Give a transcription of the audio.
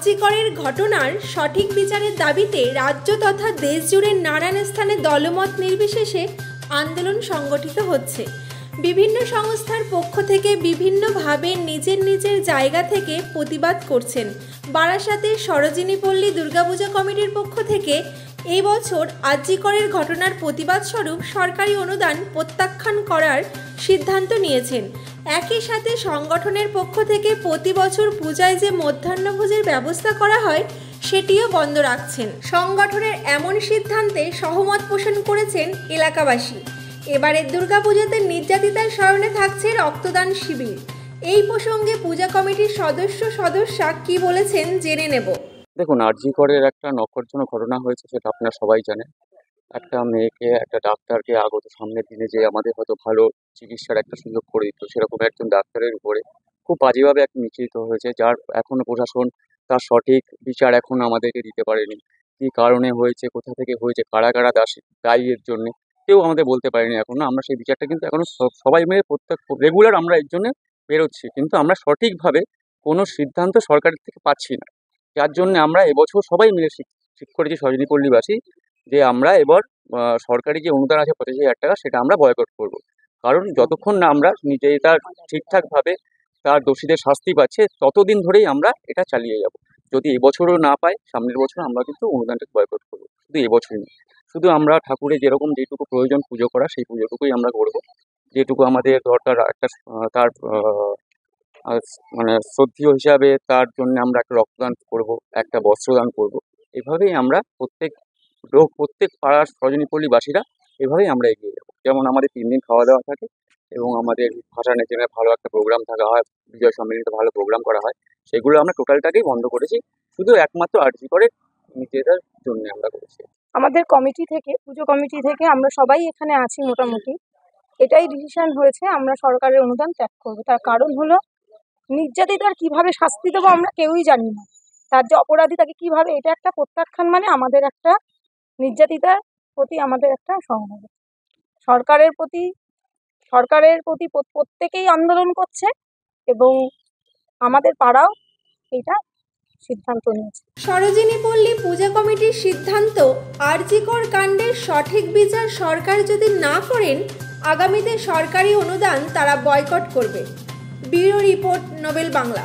আরজিকরের ঘটনার সঠিক বিচারের দাবিতে রাজ্য তথা দেশ জুড়ে নানান স্থানে দলমত নির্বিশেষে আন্দোলন সংগঠিত হচ্ছে। বিভিন্ন সংস্থার পক্ষ থেকে বিভিন্নভাবে নিজের জায়গা থেকে প্রতিবাদ করছেন। বারাসাতের সরোজিনী পল্লী দুর্গাপূজা কমিটির পক্ষ থেকে এই বছর আরজিকরের ঘটনার প্রতিবাদ স্বরূপ সরকারি অনুদান প্রত্যাখ্যান করার সিদ্ধান্ত নিয়েছেন। একই সাথে সংগঠনের পক্ষ থেকে প্রতি বছর পূজায় যে মধ্যাহ্নভোজের ব্যবস্থা করা হয় সেটিও বন্ধ রাখছেন। সংগঠনের এমন সিদ্ধান্তে সহমত পোষণ করেছেন এলাকাবাসী। এবারের দুর্গাপূজাতে নির্যাতিতার স্মরণে থাকছে রক্তদান শিবির। এই প্রসঙ্গে পূজা কমিটির সদস্যা কি বলেছেন জেনে নেব। দেখুন, আরজিকরের একটা নক্ষরজনক ঘটনা হয়েছে, সেটা আপনারা সবাই জানেন। একটা মেয়েকে, একটা ডাক্তারকে আগত সামনের দিনে যে আমাদের হয়তো ভালো চিকিৎসার একটা সুযোগ করে দিত, সেরকম একজন ডাক্তারের উপরে খুব বাজেভাবে একটা নিপীড়িত হয়েছে, যার এখনো প্রশাসন তার সঠিক বিচার এখনো আমাদেরকে দিতে পারেনি। কী কারণে হয়েছে, কোথা থেকে হয়েছে, কারা দায়ী এর জন্য কেউ আমাদের বলতে পারেনি এখনো। আমরা সেই বিচারটা কিন্তু এখনো সবাই মিলে প্রত্যেক রেগুলার আমরা এর জন্য বেরোচ্ছি, কিন্তু আমরা সঠিকভাবে কোনো সিদ্ধান্ত সরকারের থেকে পাচ্ছি না। যার জন্য আমরা এবছর সবাই মিলে ঠিক করেছি সরোজিনী পল্লীবাসী যে আমরা এবার সরকারি যে অনুদান আছে 85,000 টাকা, সেটা আমরা বয়কট করব। কারণ যতক্ষণ না আমরা তার ঠিকঠাকভাবে তার দোষীদের শাস্তি পাচ্ছে, ততদিন ধরেই আমরা এটা চালিয়ে যাব। যদি এবছরও না পাই, সামনের বছর আমরা কিন্তু অনুদানটা বয়কট করবো। শুধু এবছরই না, শুধু আমরা ঠাকুরের যেটুকু প্রয়োজন পুজো করা, সেই পুজোটুকুই আমরা করব। যেটুকু আমাদের দরকার একটা তার মানে শ্রদ্ধেয় হিসাবে তার জন্য আমরা একটা রক্তদান করব, একটা বস্ত্রদান করব। এভাবেই আমরা প্রত্যেক পাড়ার সরোজিনী পল্লীবাসীরা এভাবেই আমরা এগিয়ে যাব। যেমন আমাদের 3 দিন খাওয়া দাওয়া থাকে এবং আমাদের ভাষা নেচনের ভালো একটা প্রোগ্রাম থাকা হয়, বিজয় সম্মেলনীতে ভালো প্রোগ্রাম করা হয়, সেগুলো আমরা টোটালটাকেই বন্ধ করেছি। শুধু একমাত্র আরজিকরের নিজেদের জন্য আমরা করেছি। আমাদের কমিটি থেকে, পুজো কমিটি থেকে আমরা সবাই এখানে আছি মোটামুটি। এটাই ডিসিশন হয়েছে, আমরা সরকারের অনুদান ত্যাগ করবো। তার কারণ হলো, নির্যাতিতার কিভাবে শাস্তি দেবো আমরা কেউই জানি না। তার যে অপরাধী তাকে কিভাবে, এটা একটা প্রত্যাখ্যান মানে আমাদের একটা নির্যাতিতার প্রতি আমাদের একটা সহমত। সরকারের প্রতি প্রত্যেকেই আন্দোলন করছে এবং আমাদের পাড়াও এটা সিদ্ধান্ত নিয়েছে। সরোজিনী পল্লী পূজা কমিটির সিদ্ধান্ত, আরজিকর কাণ্ডের সঠিক বিচার সরকার যদি না করেন, আগামীতে সরকারি অনুদান তারা বয়কট করবে। Bureau report, Nobel Bangla.